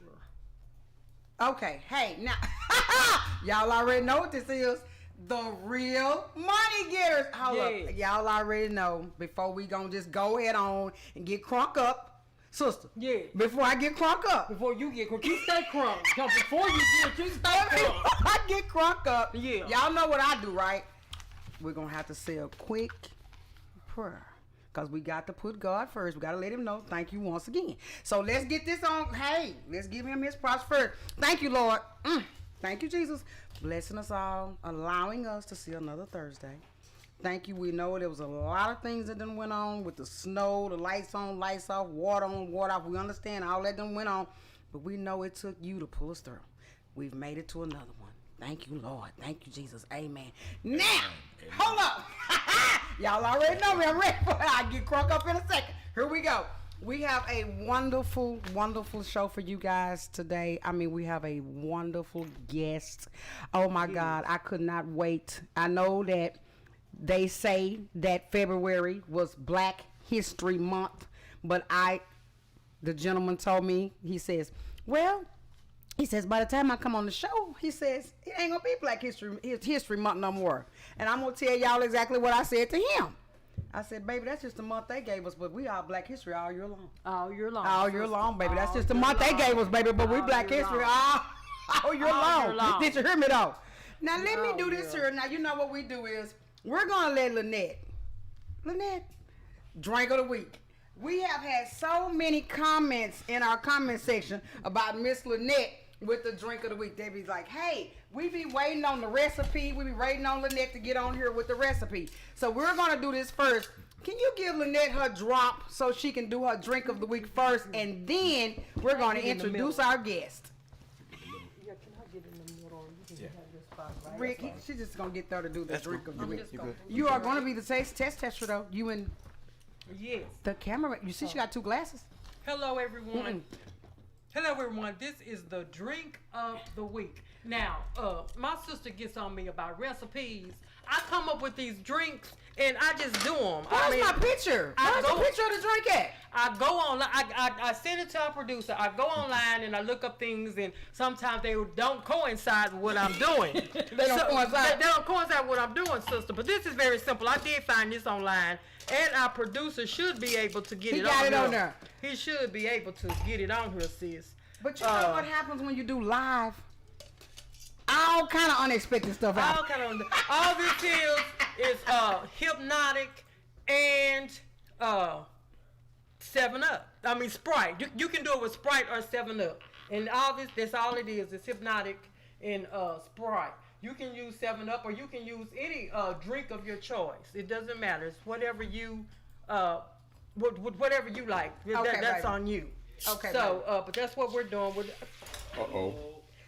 Bachelor. Okay, hey, now, y'all already know what this is. The real money getters. Hold up. Y'all already know. Before we gonna just go head on and get crunk up. Sister. Yeah. Before I get crunk up. Before you get crunk. You stay crunk. Before you stay crunk. I get crunk up. Yeah. Y'all know what I do, right? We're gonna have to say a quick prayer. Because we got to put God first. We got to let him know. Thank you once again. So let's get this on. Hey, let's give him his props first. Thank you, Lord. Thank you, Jesus. Blessing us all. Allowing us to see another Thursday. Thank you. We know there was a lot of things that done went on with the snow, the lights on, lights off, water on, water off. We understand all that done went on. But we know it took you to pull us through. We've made it to another one. Thank you, Lord. Thank you, Jesus. Amen. Now, hold up. Y'all already know me. I'm ready for it. I'll get crunk up in a second. Here we go. We have a wonderful, wonderful show for you guys today. I mean, we have a wonderful guest. Oh, my God. I could not wait. I know that they say that February was Black History Month, but the gentleman told me, he says, well, he says, by the time I come on the show, he says, it ain't going to be Black History Month no more. And I'm going to tell y'all exactly what I said to him. I said, baby, that's just the month they gave us, but we are Black History all year long. All year long. All year long, baby. That's just the month they gave us, baby, but we Black History all year long. Did you hear me, though? Now, let me do this here. Now, you know what we do is, we're going to let Lynette, drink of the week. We have had so many comments in our comment section about Miss Lynette with the drink of the week. They be like, hey, we be waiting on the recipe. We be waiting on Lynette to get on here with the recipe. So we're going to do this first. Can you give Lynette her drop so she can do her drink of the week first? And then we're going to introduce our guest. Yeah, can I get in the middle? You can have this spot, right? Rick, she's just going to get there to do the drink of the week. You, you are going to be the test tester, though. You and the camera. You see she got two glasses. Hello, everyone. Hello, everyone. This is the drink of the week. Now, my sister gets on me about recipes. I come up with these drinks and I just do them. Where's my picture? Where's the picture of the drink at? I go online. I send it to our producer. I go online and I look up things, and sometimes they don't coincide with what I'm doing. They don't coincide with what I'm doing, sister. But this is very simple. I did find this online, and our producer should be able to get it on here. He got it on there. He should be able to get it on here, sis. But you know what happens when you do live? All kind of unexpected stuff happens. All this is Hypnotic and 7-Up. I mean Sprite. You can do it with Sprite or 7-Up. And all this, that's all it is. It's Hypnotic and Sprite. You can use 7-Up or you can use any drink of your choice. It doesn't matter. It's whatever you whatever you like. Okay, that's on you. Okay. So, but that's what we're doing with.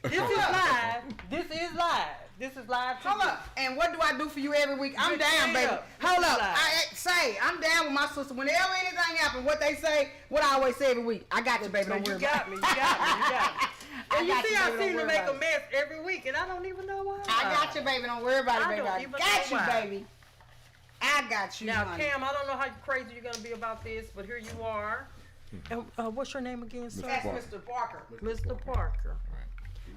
This is live. This is live. Hold up. And what do I do for you every week? I'm down, baby. Hold up. I'm down with my sister. Whenever anything happens, what they say, what I always say every week. I got you, baby. Don't worry about me. You got me. And I seem to make a mess every week, and I don't even know why. I got you, baby. Don't worry about it, baby. I got you, baby. I got you. Now, Cam, I don't know how crazy you're gonna be about this, but here you are. And what's your name again, sir? That's Mr. Parker. Mr. Parker.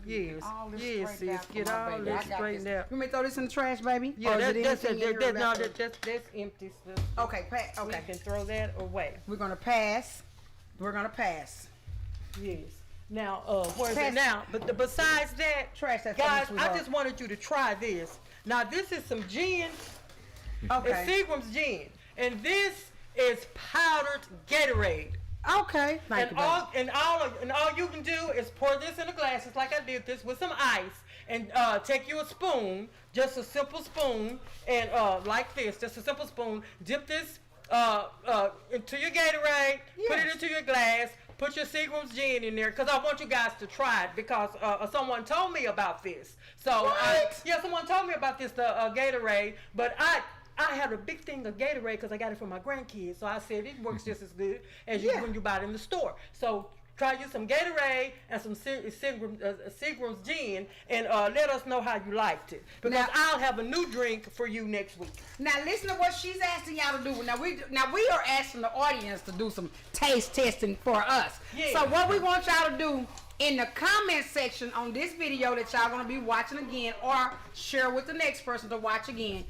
Yes. Yes, sis. Get all this straightened out. You may throw this in the trash, baby. Yeah, that's empty stuff. Okay, okay. You can throw that away. We're gonna pass. Yes. Now, where's it now? But besides that, trash that, guys, I just wanted you to try this. Now, this is some gin. Okay. It's Seagram's gin, and this is powdered Gatorade. Okay. And all you can do is pour this in a glass, just like I did this, with some ice, and take you a spoon, just a simple spoon, and like this, just a simple spoon. Dip this into your Gatorade, put it into your glass, put your Seagram's gin in there, because I want you guys to try it, because someone told me about this. So someone told me about this, the Gatorade, but I had a big thing of Gatorade because I got it from my grandkids. So I said it works just as good as when you buy it in the store. So try you some Gatorade and some Seagram's gin, and let us know how you liked it. Because now, I'll have a new drink for you next week. Now listen to what she's asking y'all to do. Now we are asking the audience to do some taste testing for us. Yeah. So what we want y'all to do in the comment section on this video that y'all gonna be watching again, or share with the next person to watch again.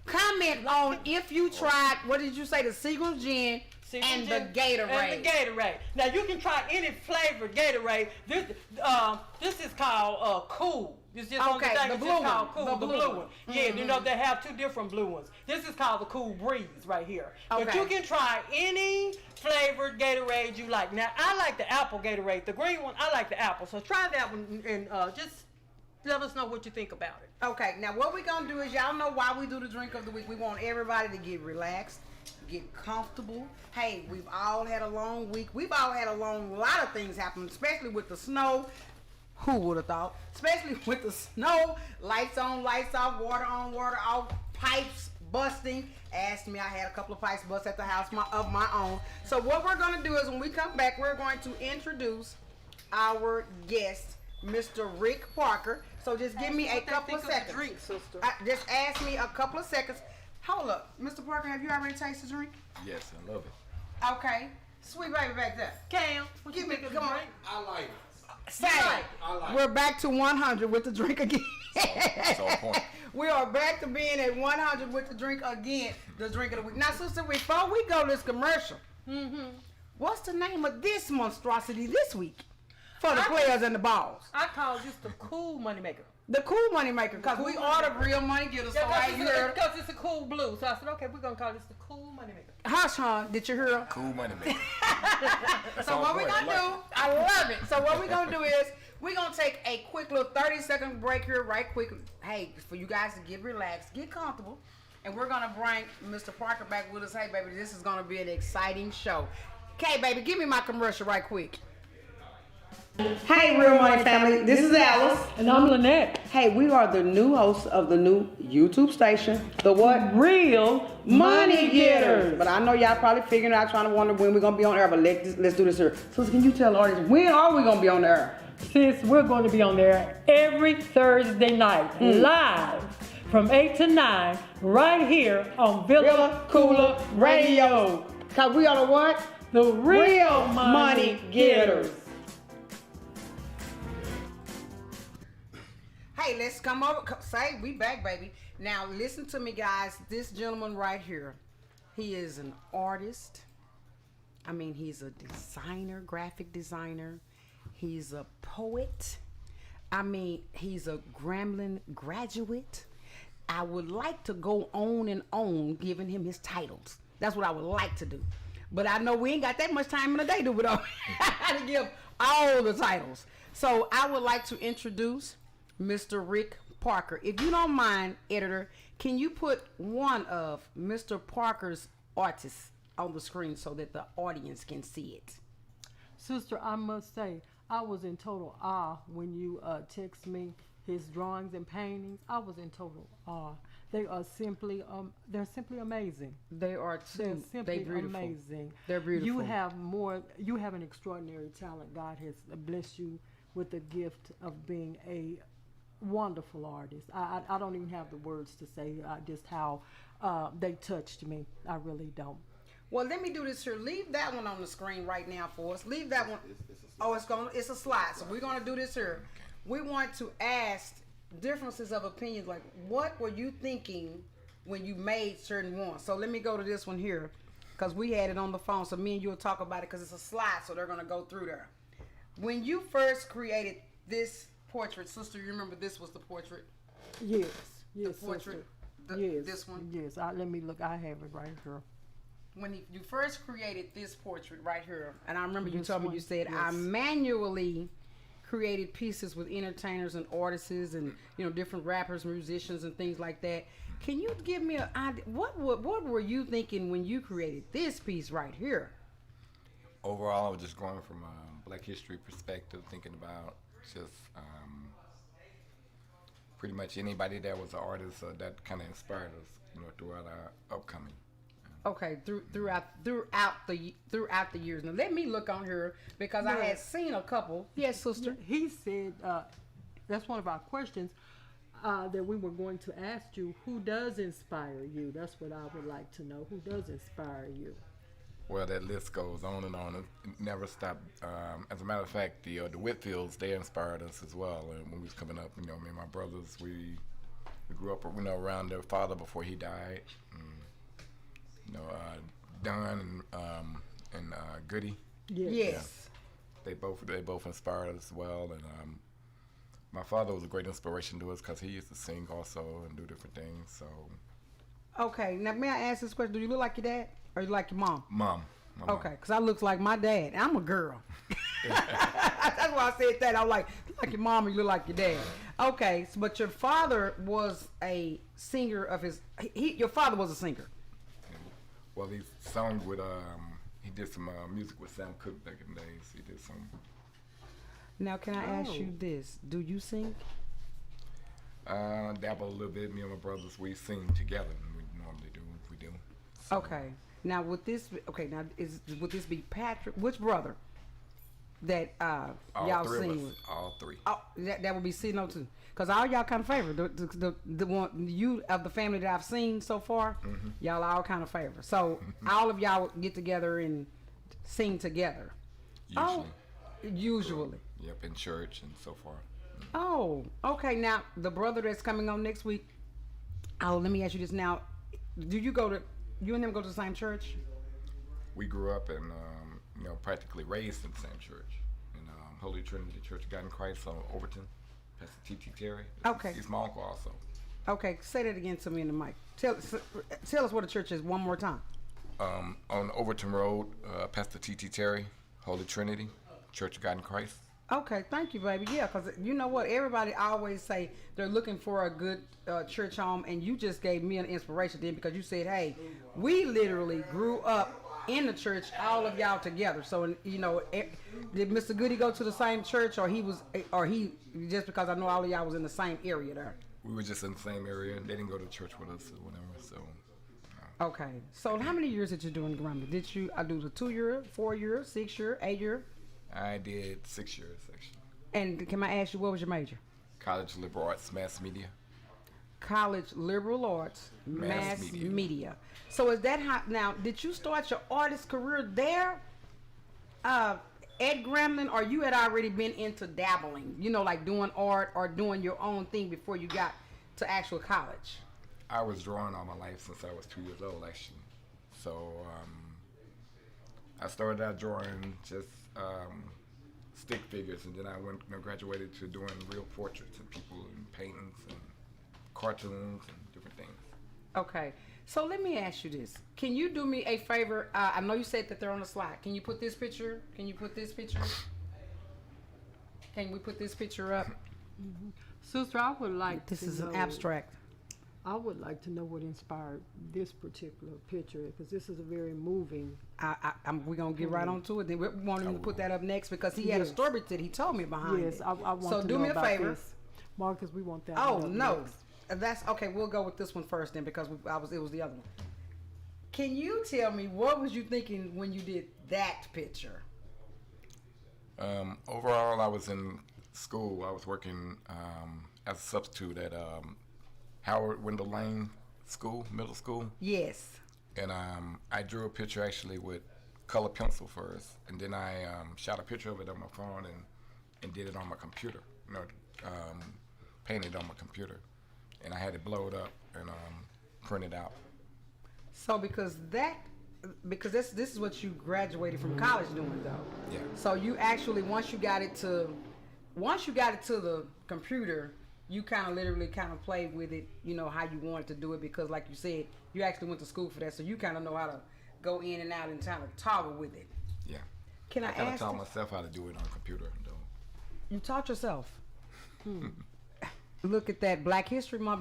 Comment on if you tried, what did you say, the Seagull Gin and the Gatorade. And the Gatorade. Now you can try any flavored Gatorade. This is called Cool. It's just on the thing. It's just called Cool, the blue one. Yeah, you know they have two different blue ones. This is called the Cool Breeze right here. But you can try any flavored Gatorade you like. Now I like the apple Gatorade. The green one, I like the apple. So try that one and just let us know what you think about it. Okay, now what we're gonna do is, y'all know why we do the drink of the week. We want everybody to get relaxed, get comfortable. Hey, we've all had a long week. We've all had a lot of things happen, especially with the snow. Who would have thought? Especially with the snow, lights on, lights off, water on, water off, pipes busting. Asked me, I had a couple of pipes bust at the house of my own. So what we're gonna do is, when we come back, we're going to introduce our guest, Mr. Rick Parker. So just give me a couple of seconds. Drink, sister. Just ask me a couple of seconds. Hold up, Mr. Parker, have you already tasted the drink? Yes, I love it. Okay, sweet baby back there. Cam, what Give you me, think of come the on. drink? I like it. Say, I like we're back to 100 with the drink again. That's on point. We are back to being at 100 with the drink again, the drink of the week. Now, sister, before we go to this commercial, what's the name of this monstrosity this week for the players and the balls? I call this the Cool Moneymaker. The cool money maker, because we are the real money getters. So right here, because it's a cool blue. So I said, okay, we're going to call this the Cool Moneymaker. hush, hon, did you hear her? Cool money, man. So what we're going to do, I love it. So what we're going to do is, we're going to take a quick little 30-second break here right quick. Hey, for you guys to get relaxed, get comfortable. And we're going to bring Mr. Parker back with us. Hey, baby, this is going to be an exciting show. Okay, baby, give me my commercial right quick. Hey, Real Money family, this is Alice. And I'm Lynette. Hey, we are the new hosts of the new YouTube station, the what? Real Money Getters. But I know y'all probably figuring out, trying to wonder when we're going to be on air, but let's do this here. So can you tell the audience, when are we going to be on air? Sis, we're going to be on there every Thursday night, live from 8 to 9, right here on Villa Koola Radio. Because we are the what? The Real Money Getters. Hey, let's come over. Say, we back, baby. Now, listen to me, guys. This gentleman right here, he is an artist. I mean, he's a designer, graphic designer. He's a poet. I mean, he's a Grambling graduate. I would like to go on and on giving him his titles. That's what I would like to do. But I know we ain't got that much time in the day, do we, though? To give all the titles. So I would like to introduce Mr. Rick Parker. If you don't mind, editor, can you put one of Mr. Parker's artists on the screen so that the audience can see it? Sister, I must say, I was in total awe when you text me his drawings and paintings. I was in total awe. They are simply, they're simply amazing. They are too. They're simply They're beautiful. amazing. They're beautiful. You have an extraordinary talent. God has blessed you with the gift of being a wonderful artist. I don't even have the words to say just how they touched me. I really don't. Well, let me do this here. Leave that one on the screen right now for us. Leave that one. It's a slide. So we're gonna do this here. We want to ask differences of opinions, like what were you thinking when you made certain ones. So let me go to this one here, because we had it on the phone. So me and you will talk about it, because it's a slide, so they're gonna go through there. When you first created this portrait, sister, you remember this was the portrait? Yes. The Yes, portrait. sister. Yes. This one. Yes. Let me look. I have it right here. When you first created this portrait right here, and I remember you This told me, one, you said, I yes. manually created pieces with entertainers and artists and different rappers, musicians, and things like that. Can you give me an idea? What were you thinking when you created this piece right here? Overall, I was just going from a Black history perspective, thinking about just pretty much anybody that was an artist that kind of inspired us, throughout our upcoming. Okay, throughout the years. Now let me look on here, because I had seen a couple. Yes, sister. He said that's one of our questions that we were going to ask you. Who does inspire you? That's what I would like to know. Who does inspire you? Well, that list goes on and on. It never stopped. As a matter of fact, the Whitfields, they inspired us as well. And when we was coming up, me and my brothers, we grew up, around their father before he died. Don and Goody. Yes. They both inspired us as well. And my father was a great inspiration to us because he used to sing also and do different things. So. Okay, now may I ask this question? Do you look like your dad or you like your mom? Mom. My mom. Okay, because I look like my dad. I'm a girl. That's why I said that. I was like, you like your mom or you look like your dad. Okay, so, but your father was a singer of his. Your father was a singer. Well, he sung with he did some music with Sam Cooke back in the days. He did some. Now, can I ask you this? Do you sing? Dabble a little bit. Me and my brothers, we sing together. We normally do. We do. So, Okay. Now, would this be Patrick? Which brother that all y'all three sing of us. with? All three. Oh, that would be Sino too. Cause all y'all kind of favor the one you of the family that I've seen so far. Mm-hmm. Y'all all kind of favor. So all of y'all get together and sing together. Usually. Yep, in church and so forth. Oh, okay. Now the brother that's coming on next week. Oh, let me ask you this now. Do you and him go to the same church? We grew up and practically raised in the same church in Holy Trinity Church of God in Christ on Overton. Pastor T.T. Terry. Okay. He's my uncle also. Okay, say that again to me in the mic. Tell us what the church is one more time. On Overton Road, Pastor T.T. Terry, Holy Trinity Church of God in Christ. Okay, thank you, baby. Yeah, because you know what? Everybody always say they're looking for a good church home, and you just gave me an inspiration then because you said, hey, we literally grew up in the church, all of y'all together. So, did Mr. Goody go to the same church, or he just because I know all of y'all was in the same area there? We were just in the same area. They didn't go to church with us or whatever, so. Okay. So how many years did you do in Grambling? Did you do the 2-year, 4-year, 6-year, 8-year? I did 6 years, actually. And can I ask you, what was your major? College Liberal Arts, Mass Media. College Liberal Arts, Mass Media. So is that how, now, did you start your artist career there at Grambling, or you had already been into dabbling, like doing art or doing your own thing before you got to actual college? I was drawing all my life since I was 2 years old, actually. So I started out drawing just stick figures, and then I graduated to doing real portraits of people and paintings and cartoons and different things. Okay, so let me ask you this. Can you do me a favor? I know you said that they're on the slide. Can you put this picture? Can we put this picture up? Mm-hmm. Sister, I would like This to is know, an abstract. I would like to know what inspired this particular picture, because this is a very moving. We're going to get right on to it. Then we want him to put that up next because he had a story that he told me behind it. Yes, I want so to do know me a about favor. this. Marcus, we want that. Oh, one up no. next. That's okay. We'll go with this one first then because it was the other one. Can you tell me what was you thinking when you did that picture? Overall, I was in school. I was working as a substitute at Howard Wendell Lane School, middle school. Yes. And I drew a picture actually with color pencil first, and then I shot a picture of it on my phone and did it on my computer. Painted on my computer, and I had it blowed up and printed out. So because this is what you graduated from college doing though. Yeah. So you actually once you got it to the computer, you kind of literally kind of played with it, how you wanted to do it, because like you said, you actually went to school for that, so you kind of know how to go in and out and kind of toggle with it. Yeah. Can I kind of ask taught you? myself how to do it on computer though. You taught yourself. Look at that. Black History Month,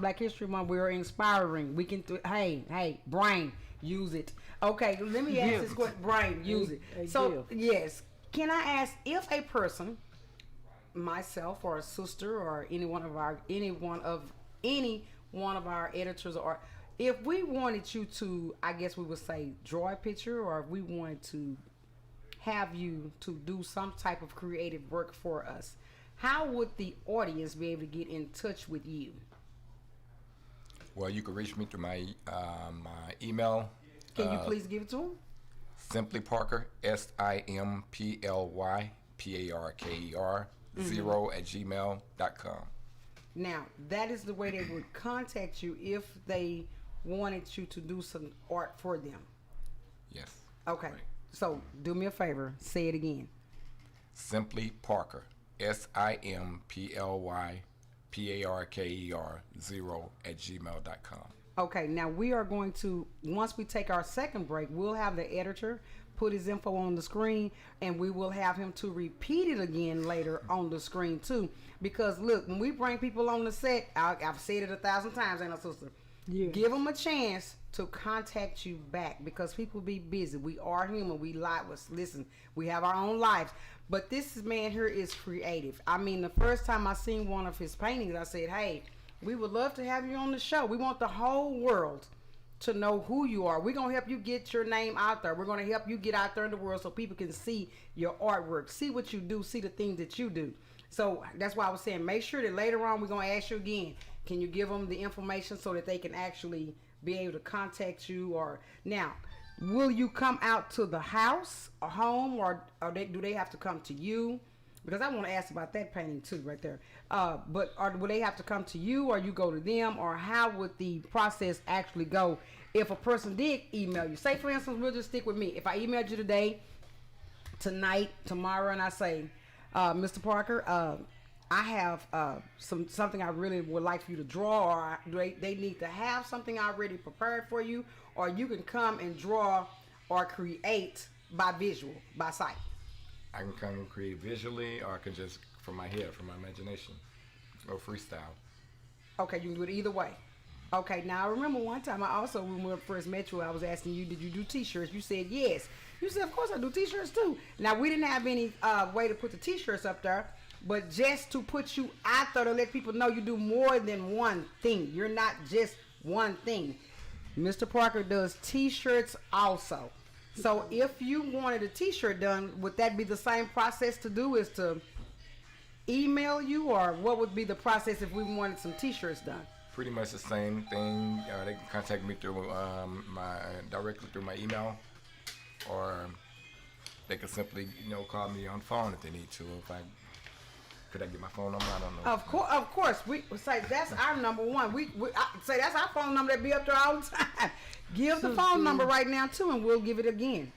we're inspiring. We can hey, brain, use it. Okay, let me ask this question. Brain, use it. So, yes. Can I ask if a person, myself or a sister or any one of our editors, or if we wanted you to, I guess we would say, draw a picture, or if we wanted to have you to do some type of creative work for us, how would the audience be able to get in touch with you? Well, you can reach me through my my email. Can you please give it to them? Simply Parker, SIMPLYPARKER 0 @gmail.com. Now, that is the way they would contact you if they wanted you to do some art for them. Yes. Okay. Right. So, do me a favor. Say it again. Simply Parker, SIMPLYPARKER 0 @gmail.com. Okay, now we are going to, once we take our second break, we'll have the editor put his info on the screen, and we will have him to repeat it again later on the screen too. Because look, when we bring people on the set, I've said it 1,000 times, ain't I, sister? Yeah. Give them a chance to contact you back, because people be busy. We are human. We lie. Listen, we have our own lives. But this man here is creative. I mean, the first time I seen one of his paintings, I said, hey, we would love to have you on the show. We want the whole world to know who you are. We're going to help you get your name out there. We're going to help you get out there in the world so people can see your artwork, see what you do, see the things that you do. So that's why I was saying, make sure that later on we're going to ask you again, can you give them the information so that they can actually be able to contact you? Or now, will you come out to the house or home, or do they have to come to you? Because I want to ask about that painting too, right there. But will they have to come to you, or you go to them, or how would the process actually go if a person did email you? Say, for instance, we'll just stick with me. If I emailed you today, tonight, tomorrow, and I say, Mr. Parker, I have something I really would like for you to draw, or they need to have something already prepared for you, or you can come and draw or create by visual, by sight. I can come and create visually, or I can just from my head, from my imagination, or freestyle. Okay, you can do it either way. Okay, now I remember one time when we first met you, I was asking you, did you do t-shirts? You said yes. You said, of course I do t-shirts too. Now, we didn't have any way to put the t-shirts up there, but just to put you out there to let people know you do more than one thing. You're not just one thing. Mr. Parker does t-shirts also. So if you wanted a t-shirt done, would that be the same process to do, is to email you, or what would be the process if we wanted some t-shirts done? Pretty much the same thing. They can contact me through directly through my email, or they can simply call me on phone if they need to. Could I get my phone number? I don't know. Of course. We say that's our number one. I say that's our phone number that be up there all the time. Give the phone number right now too, and we'll give it again.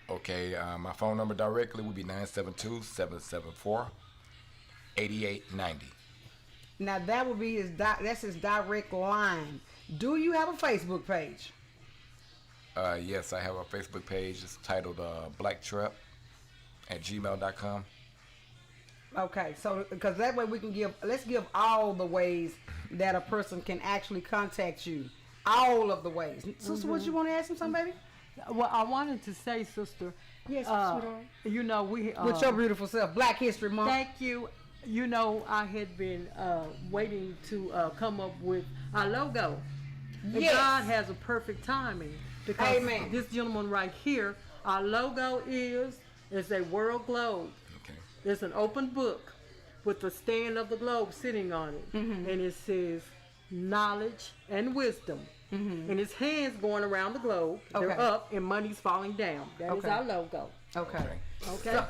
Okay, my phone number directly would be 972-774-8890. Now that would be that's his direct line. Do you have a Facebook page? Yes, I have a Facebook page. It's titled blacktrap@gmail.com. Okay, so because that way we can let's give all the ways that a person can actually contact you. All of the ways. Sister, what you want to ask him something, baby? Well, I wanted to say, sister. Yes, sweetheart. We with your beautiful self, Black History Month. Thank you. I had been waiting to come up with our logo. Yes. God has a perfect timing, because Amen. This gentleman right here, our logo is a world globe. Okay. It's an open book with the stand of the globe sitting on it, and it says knowledge and wisdom. And his hands going around the globe. They're Okay. up, and money's falling down. That is Okay. our logo. Okay. Okay.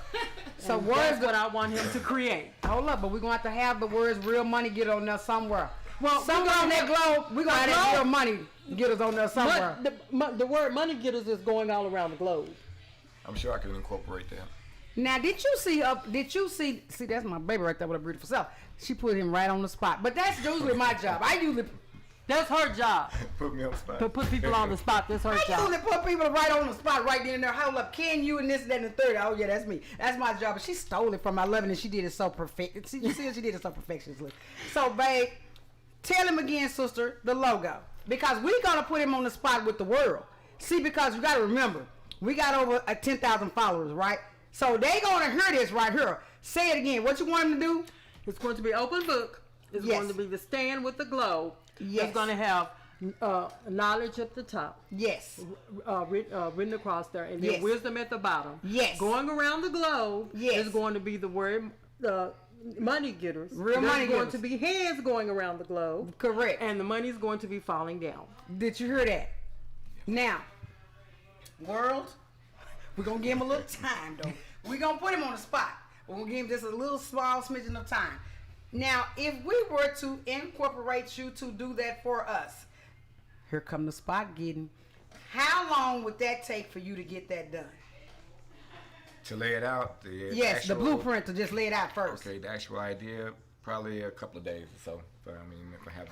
So And words that's what I want him to create. Hold up, but we're going to have the words "real money" get on there somewhere. Well, somewhere on that globe, we're going to have that real money get us on there somewhere. The word money getters is going all around the globe. I'm sure I can incorporate that. Now, did you see, that's my baby right there with her beautiful self. She put him right on the spot. But that's usually my job. That's her job. Put me on the spot. To put people on the spot. That's her I job. usually put people right on the spot right then and there. Hold up, can you and this, that, and the third? Oh, yeah, that's me. That's my job. But she stole it from my loving, and she did it so perfect. See, you see, she did it so perfectionistly. So, babe, tell him again, sister, the logo. Because we're going to put him on the spot with the world. See, because you got to remember, we got over 10,000 followers, right? So they going to hear this right here. Say it again. What you want him to do? It's going to be open book. It's Yes. going to be the stand with the globe. Yes. It's going to have knowledge at the top. Yes. Written across there, and then Yes. wisdom at the bottom. Yes. Going around the globe Yes. is going to be the word money getters. Real There's money going getters. to be hands going around the globe. Correct. And the money's going to be falling down. Did you hear that? Now, world, We're gonna give him a little time though. We're gonna put him on the spot. We're gonna give him just a little small smidgen of time. Now, if we were to incorporate you to do that for us, here come the spot getting. How long would that take for you to get that done? To lay it out, Yes, the blueprint to just lay it out first. Okay, the actual idea, probably a couple of days or so. But I mean, if I have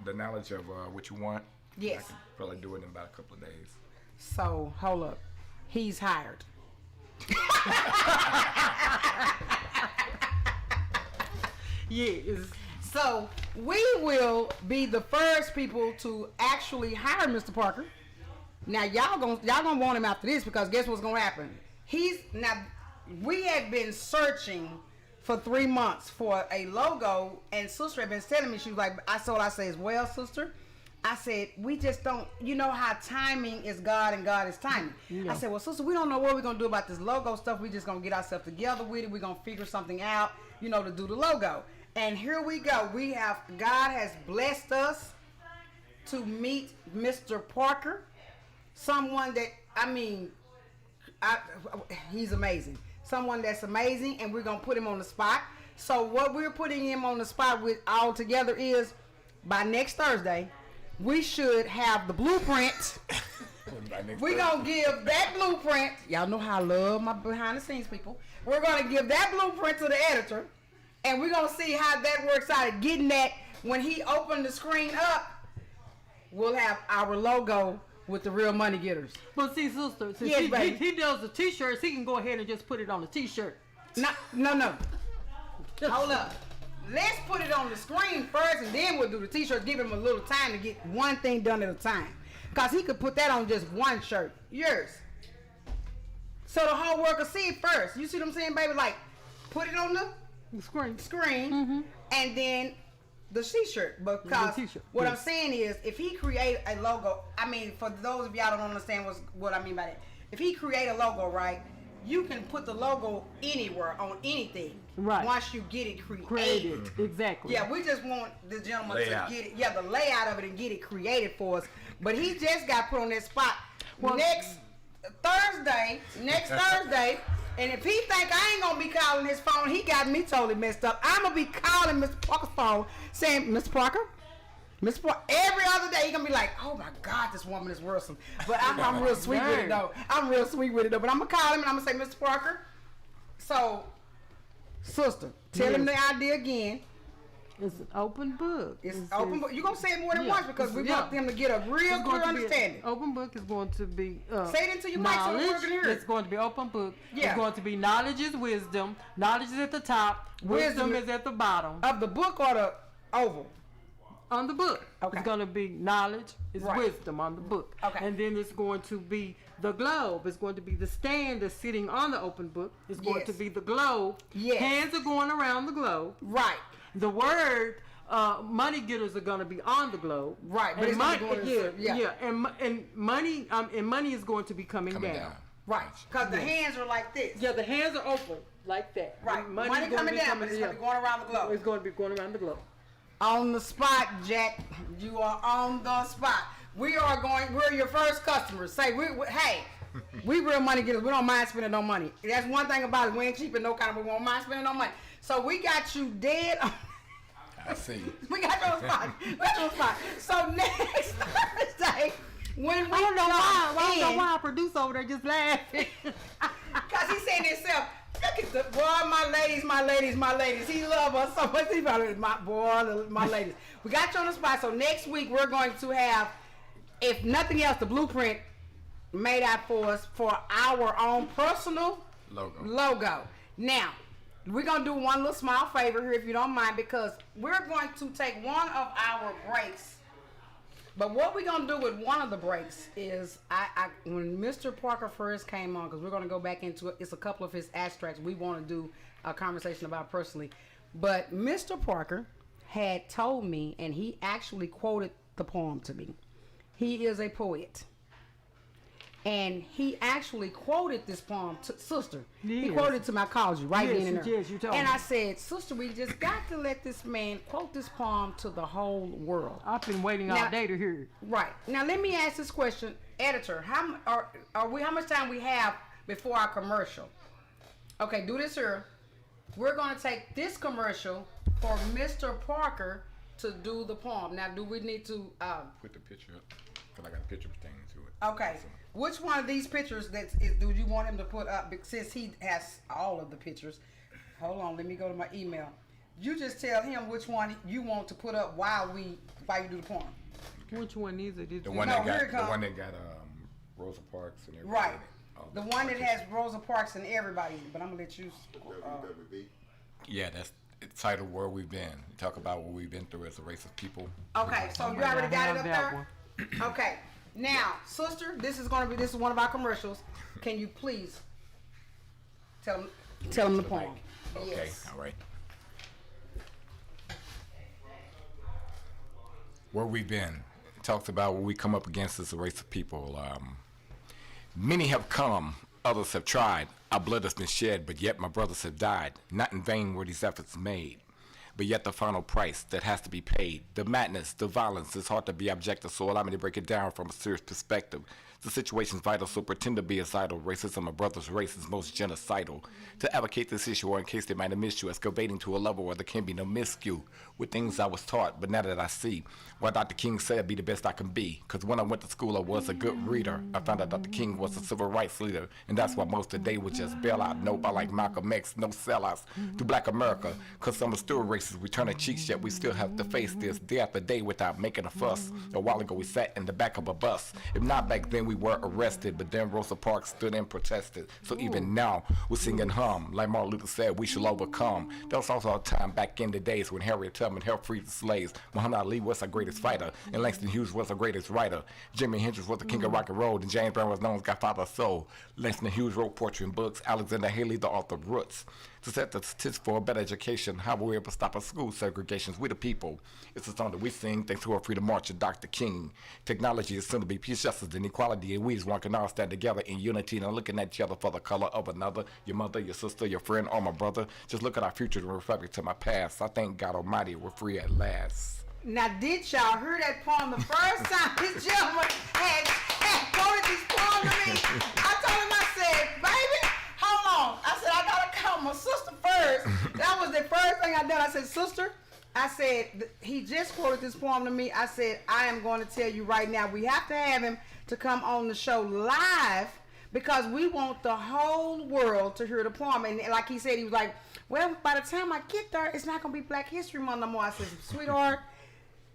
the knowledge of what you want, Yes. I can probably do it in about a couple of days. So, hold up. He's hired. Yes. So, we will be the first people to actually hire Mr. Parker. Now, y'all gonna want him after this because guess what's gonna happen? We had been searching for 3 months for a logo, and sister had been telling me, she was like, I said, well, sister, I said, we just don't, you know how timing is God and God is timing. Yeah. I said, well, sister, we don't know what we're going to do about this logo stuff. We just going to get ourselves together with it. We're going to figure something out, to do the logo. And here we go. God has blessed us to meet Mr. Parker, someone that, he's amazing. Someone that's amazing, and we're going to put him on the spot. So what we're putting him on the spot with all together is by next Thursday, we should have the blueprint. We're going to give that blueprint. Y'all know how I love my behind the scenes people. We're going to give that blueprint to the editor, and we're going to see how that works out at getting that. When he opened the screen up, we'll have our logo with the real money getters. But see, sister, since Yes, baby. he does the t-shirts, he can go ahead and just put it on the t-shirt. No. Hold up. Let's put it on the screen first, and then we'll do the t-shirts. Give him a little time to get one thing done at a time. Because he could put that on just one shirt. Yours. So the whole world will see it first. You see what I'm saying, baby? Like, put it on the Screen. screen, and then the t-shirt. Because The t-shirt, what I'm yes. saying is, if he create a logo, for those of y'all don't understand what I mean by that. If he create a logo, right, you can put the logo anywhere on anything. Right. Once you get it created. Created. Exactly. Yeah, we just want the gentleman Layout. to get it. Yeah, the layout of it and get it created for us. But he just got put on that spot Well- next Thursday, and if he think I ain't gonna be calling his phone, he got me totally messed up. I'm gonna be calling Mr. Parker's phone saying, Mr. Parker, every other day he gonna be like, oh my God, this woman is worse. But I'm real sweet with it though. But I'm gonna call him and I'm gonna say, Mr. Parker. So, sister, tell him the idea again. It's an open book. It's open book. You're going to say it more than Yeah. once because we Yeah. want them to get a real It's clear going to be understanding. open book is going to be Say it into your mic so the knowledge. world can hear it. It's going to be open book. Yeah. It's going to be knowledge is wisdom. Knowledge is at the top. Wisdom Wisdom is at the bottom. Of the book or the oval? On the book. Okay. It's going to be knowledge is Right. wisdom on the book. Okay. And then it's going to be the globe. It's going to be the stand that's sitting on the open book. It's going Yes. to be the globe. Yes. Hands are going around the globe. Right. The word money getters are going to be on the globe. Right, but And it's gonna money, be going to- yeah. and money is going to be coming down. Right. Because the hands are like this. Yeah, the hands are open like that. Right. And Money money's gonna coming be down, but it's going to be going around the globe. It's going to be going around the globe. On the spot, Jack. You are on the spot. We're your first customers. Say, hey, we real money getters. We don't mind spending no money. That's one thing about it. We ain't cheap and no kind of, we won't mind spending no money. So we got you dead on. I see. We got your spot. So next Thursday, when we I don't know come why our producer over there just laughing. because he's saying to himself, look at the boy, my ladies. He love us so much. He probably my ladies. We got you on the spot. So next week we're going to have, if nothing else, the blueprint made out for us for our own personal logo. Now, we're going to do one little small favor here, if you don't mind, because we're going to take one of our breaks. But what we're going to do with one of the breaks is, when Mr. Parker first came on, because we're going to go back into it, it's a couple of his abstracts we want to do a conversation about personally. But Mr. Parker had told me, and he actually quoted the poem to me. He is a poet. And he actually quoted this poem to sister. He Yes. quoted it to me. I called you right Yes, then and there. yes, you told and me. I said, sister, we just got to let this man quote this poem to the whole world. I've been waiting Now- all day to hear it. Right. Now, let me ask this question. editor, how much time we have before our commercial? Okay, do this here. We're gonna take this commercial for Mr. Parker to do the poem. Now, do we need to Put the picture up, because I got a picture pertaining to it. okay. So, Which one of these pictures do you want him to put up? Since he has all of the pictures. Hold on, let me go to my email. You just tell him which one you want to put up while you do the poem. Which one is it? the one No, that here it got comes. Rosa Parks and everything. Right. Oh, The one that has Rosa Parks and everybody in it, but I'm gonna let you. WWB. Yeah, that's it's titled Where We've Been. You talk about what we've been through as a race of people. Okay, so you already got it up there. Okay, now, sister, this is one of our commercials. Can you please tell them the poem? Okay, Yes. all right. Where we've been. It talks about what we come up against as a race of people. Many have come, others have tried. Our blood has been shed, but yet my brothers have died. Not in vain were these efforts made, but yet the final price that has to be paid. The madness, the violence, it's hard to be objective, so allow me to break it down from a serious perspective. The situation's vital, so pretend to be as idle. Racism, a brother's race, is most genocidal. To advocate this issue, or in case they might have missed you, excavating to a level where there can be no miscue with things I was taught, but now that I see why Dr. King said be the best I can be. Cause when I went to school, I was a good reader. I found out Dr. King was a civil rights leader, and that's why most today was just bailout. Nope, I like Malcolm X, no sellouts to black America. Cause some are still racist, we turn our cheeks, yet we still have to face this day after day without making a fuss. A while ago, we sat in the back of a bus. If not back then, we were arrested, but then Rosa Parks stood and protested. So even now, we're singing hum. Like Martin Luther said, we shall overcome. There was also a time back in the days when Harriet Tubman helped free the slaves. Muhammad Ali was our greatest fighter, and Langston Hughes was our greatest writer. Jimi Hendrix was the king of rock and roll, and James Brown was known as Godfather of Soul. Langston Hughes wrote poetry and books. Alexander Haley, the author of Roots. To set the statistics for a better education, how were we able to stop our school segregations? We the people. It's a song that we sing thanks to our freedom march of Dr. King. Technology is soon to be peace, justice, and equality, and we as one can all stand together in unity and looking at each other for the color of another. Your mother, your sister, your friend, or my brother. Just look at our future and reflect to my past. I thank God Almighty we're free at last. Now, did y'all hear that poem the first time this gentleman had quoted this poem to me? I told him, I said, baby, hold on. I said, I gotta call my sister first. That was the first thing I did. I said, sister, I said, he just quoted this poem to me. I said, I am going to tell you right now, we have to have him to come on the show live because we want the whole world to hear the poem. And like he said, he was like, well, by the time I get there, it's not going to be Black History Month no more. I said, sweetheart,